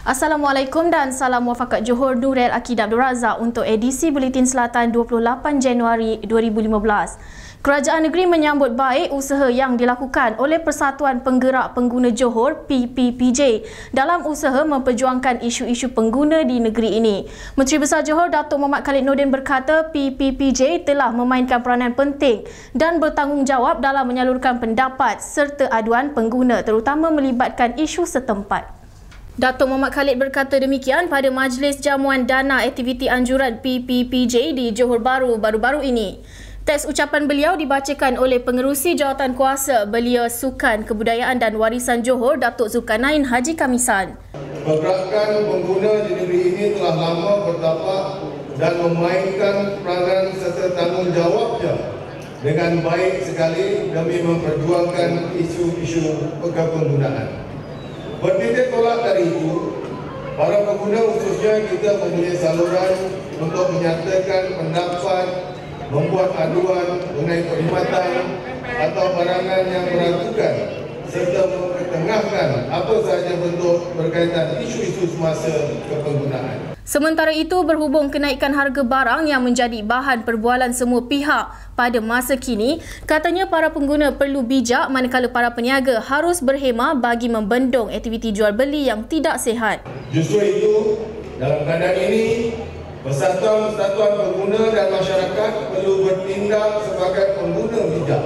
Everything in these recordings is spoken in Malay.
Assalamualaikum dan salam muafakat Johor Nurul Akidah Abdul Razak untuk edisi Buletin Selatan 28 Januari 2015. Kerajaan negeri menyambut baik usaha yang dilakukan oleh Persatuan Penggerak Pengguna Johor PPPJ dalam usaha memperjuangkan isu-isu pengguna di negeri ini. Menteri Besar Johor Datuk Mohamad Khalid Nordin berkata PPPJ telah memainkan peranan penting dan bertanggungjawab dalam menyalurkan pendapat serta aduan pengguna terutama melibatkan isu setempat. Datuk Mohamad Khalid berkata demikian pada Majlis Jamuan Dana Aktiviti Anjuran PPPJ di Johor Bahru baru-baru ini. Teks ucapan beliau dibacakan oleh Pengerusi Jawatan Kuasa Belia Sukan Kebudayaan dan Warisan Johor Datuk Zulkarnain Haji Kamisan. Pergerakan pengguna di negeri ini telah lama bertapak dan memainkan peranan serta tanggungjawabnya dengan baik sekali demi memperjuangkan isu-isu kepenggunaan. Bertitik tolak dari itu, para pengguna khususnya kita mempunyai saluran untuk menyatakan pendapat, membuat aduan mengenai perkhidmatan atau barangan yang meragukan serta mempertengahkan apa sahaja bentuk berkaitan isu-isu semasa kepenggunaan. Sementara itu, berhubung kenaikan harga barang yang menjadi bahan perbualan semua pihak pada masa kini, katanya para pengguna perlu bijak manakala para peniaga harus berhemah bagi membendung aktiviti jual beli yang tidak sihat. Justru itu, dalam keadaan ini, persatuan-persatuan pengguna dan masyarakat perlu bertindak sebagai pengguna bijak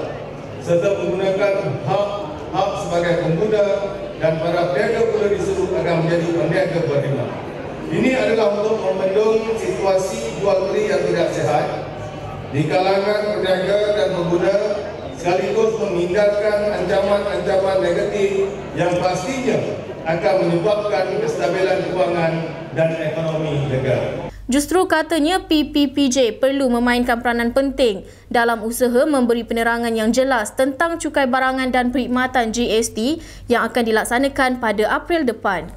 serta menggunakan hak sebagai pengguna dan para peniaga perlu disuruh agar menjadi peniaga berhemah. Ini adalah untuk membendung situasi jual beli yang tidak sihat di kalangan peniaga dan pengguna sekaligus menghindarkan ancaman-ancaman negatif yang pastinya akan menyebabkan kestabilan kewangan dan ekonomi negara. Justru katanya PPPJ perlu memainkan peranan penting dalam usaha memberi penerangan yang jelas tentang cukai barangan dan perkhidmatan GST yang akan dilaksanakan pada April depan.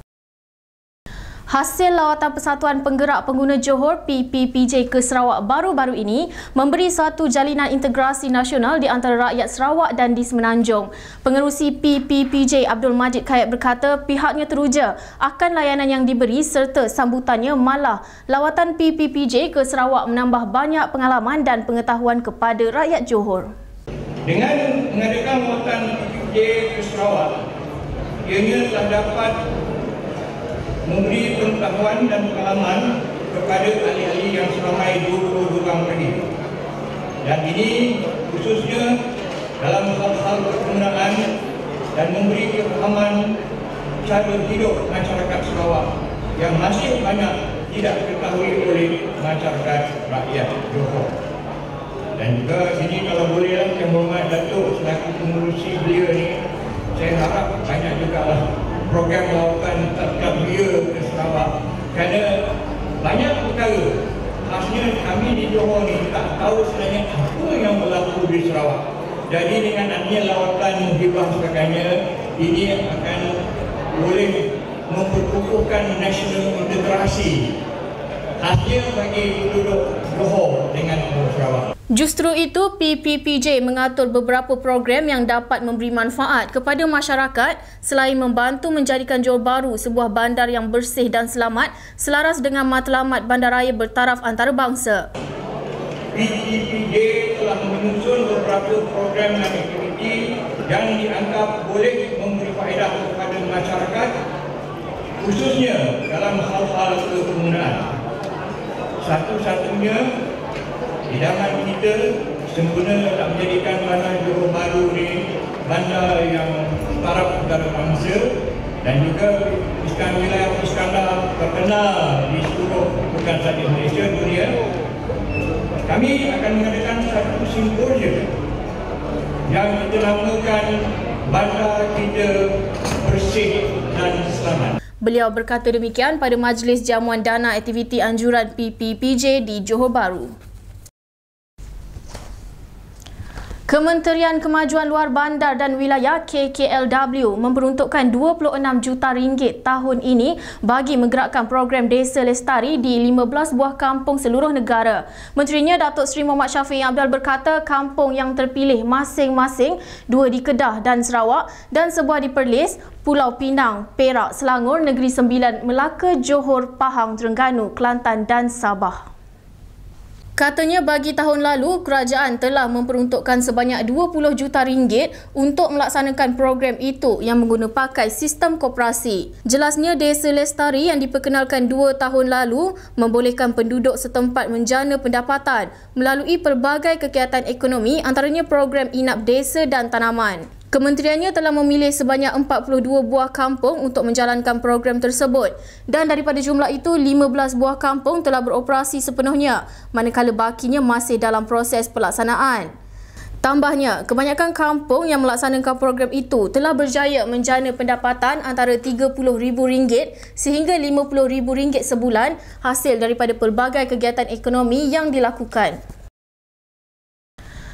Hasil lawatan Persatuan Penggerak Pengguna Johor PPPJ ke Sarawak baru-baru ini memberi suatu jalinan integrasi nasional di antara rakyat Sarawak dan di Semenanjung. Pengerusi PPPJ Abdul Majid Kayat berkata pihaknya teruja akan layanan yang diberi serta sambutannya malah lawatan PPPJ ke Sarawak menambah banyak pengalaman dan pengetahuan kepada rakyat Johor. Dengan mengadakan lawatan PPPJ ke Sarawak, ianya telah dapat memberi pengetahuan dan pengalaman kepada ahli-ahli yang seramai 20 orang tadi. Dan ini khususnya dalam hal-hal penggunaan dan memberi kefahaman cara hidup masyarakat Sarawak yang masih banyak tidak diketahui oleh masyarakat rakyat Johor. Dan juga ini kalau bolehlah Yang Berhormat Datuk selaku pengurusi belia ni, saya harap banyak jugalah program lawatan tadkar belia ke Sarawak kerana banyak perkara khasnya kami di Johor ni tak tahu sebenarnya apa yang berlaku di Sarawak. Jadi dengan adanya lawatan muhibah sebagainya, ini akan boleh memperkukuhkan nasional integrasi khasnya bagi penduduk Johor dengan Sarawak. Justru itu, PPPJ mengatur beberapa program yang dapat memberi manfaat kepada masyarakat selain membantu menjadikan Johor Bahru sebuah bandar yang bersih dan selamat selaras dengan matlamat bandaraya bertaraf antarabangsa. PPPJ telah menyusun beberapa program dan aktiviti yang dianggap boleh memberi faedah kepada masyarakat khususnya dalam hal-hal penggunaan. Satu-satunya idaman kita sempurna nak menjadikan bandar Johor Bahru ni bandar yang taraf antarabangsa dan juga wilayah Iskandar terkenal di seluruh bukan sahaja Malaysia, dunia. Kami akan mengadakan satu simposium yang kita namakan bandar kita bersih dan selamat. Beliau berkata demikian pada Majlis Jamuan Dana Aktiviti Anjuran PPPJ di Johor Bahru. Kementerian Kemajuan Luar Bandar dan Wilayah KKLW memperuntukkan 26 juta ringgit tahun ini bagi menggerakkan program Desa Lestari di 15 buah kampung seluruh negara. Menterinya Datuk Seri Mohd Shafie Apdal berkata kampung yang terpilih masing-masing 2 di Kedah dan Sarawak dan sebuah di Perlis, Pulau Pinang, Perak, Selangor, Negeri Sembilan, Melaka, Johor, Pahang, Terengganu, Kelantan dan Sabah. Katanya bagi tahun lalu, kerajaan telah memperuntukkan sebanyak 20 juta ringgit untuk melaksanakan program itu yang mengguna pakai sistem koperasi. Jelasnya Desa Lestari yang diperkenalkan 2 tahun lalu membolehkan penduduk setempat menjana pendapatan melalui pelbagai kegiatan ekonomi antaranya program inap desa dan tanaman. Kementeriannya telah memilih sebanyak 42 buah kampung untuk menjalankan program tersebut dan daripada jumlah itu 15 buah kampung telah beroperasi sepenuhnya manakala bakinya masih dalam proses pelaksanaan. Tambahnya, kebanyakan kampung yang melaksanakan program itu telah berjaya menjana pendapatan antara RM30,000 sehingga RM50,000 sebulan hasil daripada pelbagai kegiatan ekonomi yang dilakukan.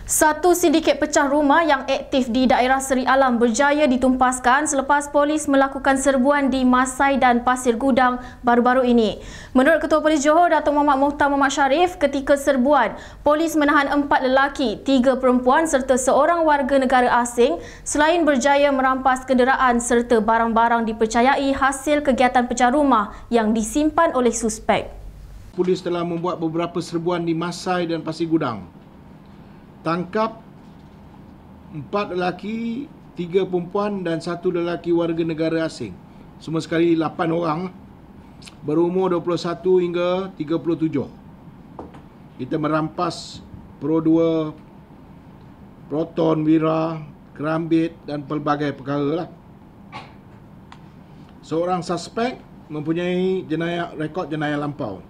Satu sindiket pecah rumah yang aktif di daerah Seri Alam berjaya ditumpaskan selepas polis melakukan serbuan di Masai dan Pasir Gudang baru-baru ini. Menurut Ketua Polis Johor, Datuk Muhammad Mohtar Muhammad Sharif, ketika serbuan, polis menahan 4 lelaki, 3 perempuan serta seorang warga negara asing selain berjaya merampas kenderaan serta barang-barang dipercayai hasil kegiatan pecah rumah yang disimpan oleh suspek. Polis telah membuat beberapa serbuan di Masai dan Pasir Gudang. Tangkap 4 lelaki, 3 perempuan dan 1 lelaki warga negara asing. Semua sekali 8 orang berumur 21 hingga 37. Kita merampas Pro 2, Proton, Wira, Kerambit dan pelbagai perkara lah. Seorang suspek mempunyai rekod jenayah lampau.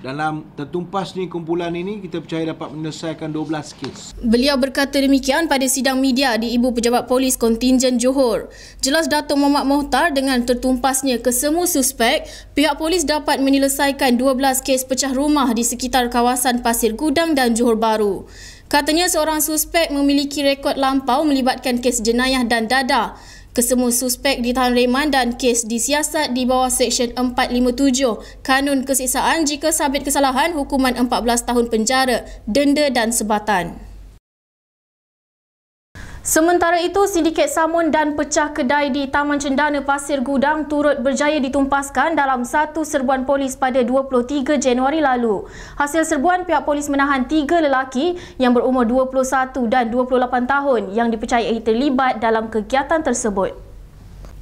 Dalam tertumpasnya kumpulan ini, kita percaya dapat menyelesaikan 12 kes. Beliau berkata demikian pada sidang media di Ibu Pejabat Polis Kontingen Johor. Jelas Datuk Muhammad Mohtar dengan tertumpasnya kesemua suspek, pihak polis dapat menyelesaikan 12 kes pecah rumah di sekitar kawasan Pasir Gudang dan Johor Bahru. Katanya seorang suspek memiliki rekod lampau melibatkan kes jenayah dan dadah. Kesemua suspek ditahan reman dan kes disiasat di bawah Seksyen 457 Kanun Kesiksaan jika sabit kesalahan hukuman 14 tahun penjara, denda dan sebatan. Sementara itu, sindiket samun dan pecah kedai di Taman Cendana Pasir Gudang turut berjaya ditumpaskan dalam satu serbuan polis pada 23 Januari lalu. Hasil serbuan, pihak polis menahan 3 lelaki yang berumur 21 dan 28 tahun yang dipercayai terlibat dalam kegiatan tersebut.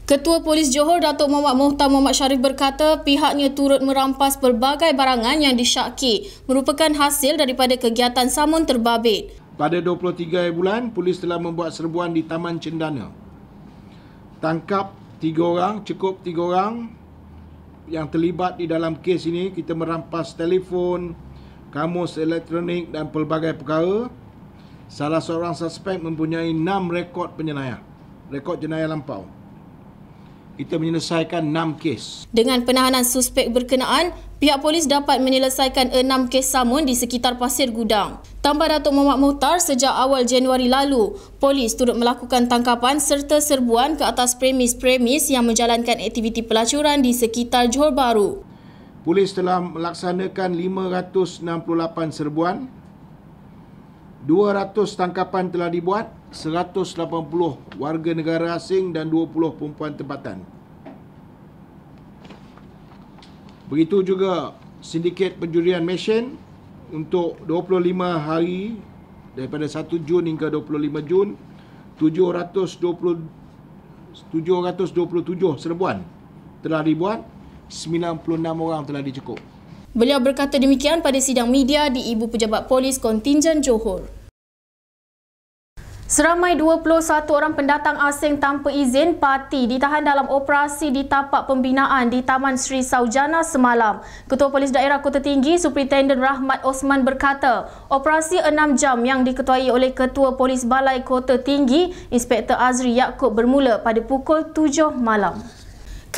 Ketua Polis Johor Datuk Muhammad Mohtar Muhammad Sharif berkata pihaknya turut merampas pelbagai barangan yang disyaki merupakan hasil daripada kegiatan samun terbabit. Pada 23 bulan, polis telah membuat serbuan di Taman Cendana. Tangkap 3 orang, cukup 3 orang yang terlibat di dalam kes ini. Kita merampas telefon, kamus elektronik dan pelbagai perkara. Salah seorang suspek mempunyai 6 rekod penjenayah, rekod jenayah lampau. Kita menyelesaikan 6 kes. Dengan penahanan suspek berkenaan, pihak polis dapat menyelesaikan 6 kes samun di sekitar Pasir Gudang. Tambah Datuk Muhammad Mohtar, sejak awal Januari lalu, polis turut melakukan tangkapan serta serbuan ke atas premis-premis yang menjalankan aktiviti pelacuran di sekitar Johor Bahru. Polis telah melaksanakan 568 serbuan, 200 tangkapan telah dibuat, 180 warga negara asing dan 20 perempuan tempatan. Begitu juga sindiket penjurian mesin untuk 25 hari daripada 1 Jun hingga 25 Jun, 727 serbuan telah dibuat, 96 orang telah dicekup. Beliau berkata demikian pada sidang media di Ibu Pejabat Polis Kontingen Johor. Seramai 21 orang pendatang asing tanpa izin parti ditahan dalam operasi di tapak pembinaan di Taman Sri Saujana semalam. Ketua Polis Daerah Kota Tinggi, Superintenden Rahmat Osman berkata, operasi 6 jam yang diketuai oleh Ketua Polis Balai Kota Tinggi, Inspektor Azri Yaakob bermula pada pukul 7 malam.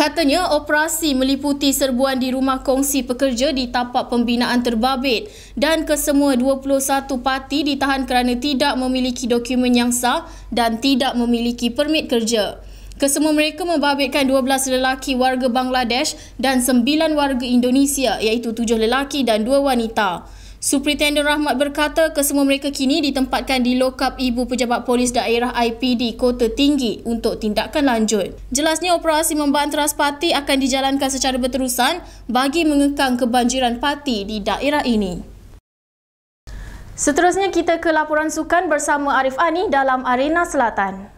Katanya operasi meliputi serbuan di rumah kongsi pekerja di tapak pembinaan terbabit dan kesemua 21 parti ditahan kerana tidak memiliki dokumen yang sah dan tidak memiliki permit kerja. Kesemua mereka membabitkan 12 lelaki warga Bangladesh dan 9 warga Indonesia iaitu 7 lelaki dan 2 wanita. Superintenden Rahmat berkata kesemua mereka kini ditempatkan di lokap Ibu Pejabat Polis Daerah IPD Kota Tinggi untuk tindakan lanjut. Jelasnya operasi membanteras parti akan dijalankan secara berterusan bagi mengekang kebanjiran parti di daerah ini. Seterusnya kita ke laporan sukan bersama Arif Ani dalam Arena Selatan.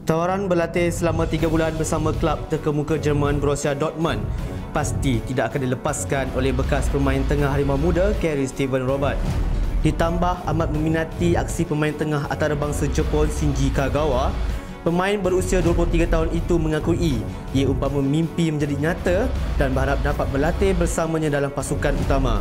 Tawaran berlatih selama 3 bulan bersama klub terkemuka Jerman Borussia Dortmund pasti tidak akan dilepaskan oleh bekas pemain tengah Harimau Muda Gary Steven Robert. Ditambah amat meminati aksi pemain tengah antarabangsa Jepun Shinji Kagawa, pemain berusia 23 tahun itu mengakui ia umpama mimpi menjadi nyata dan berharap dapat berlatih bersamanya dalam pasukan utama.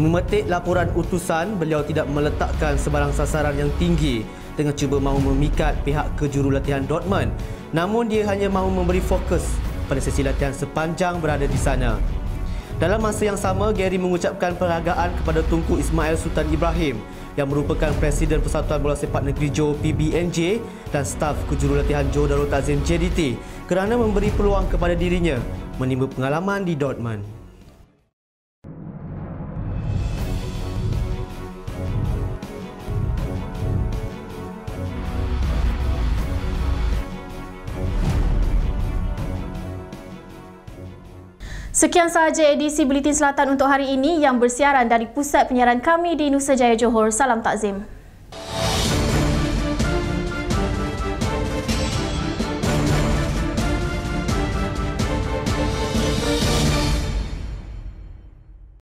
Memetik laporan utusan, beliau tidak meletakkan sebarang sasaran yang tinggi dengan cuba mahu memikat pihak kejurulatihan Dortmund. Namun dia hanya mahu memberi fokus pada sesi latihan sepanjang berada di sana. Dalam masa yang sama, Gary mengucapkan penghargaan kepada Tunku Ismail Sultan Ibrahim yang merupakan Presiden Persatuan Bola Sepak Negeri Johor PBNJ dan staf kejurulatihan Johor Darul Ta'zim JDT kerana memberi peluang kepada dirinya menimba pengalaman di Dortmund. Sekian sahaja edisi Buletin Selatan untuk hari ini yang bersiaran dari pusat penyiaran kami di Nusa Jaya, Johor. Salam takzim.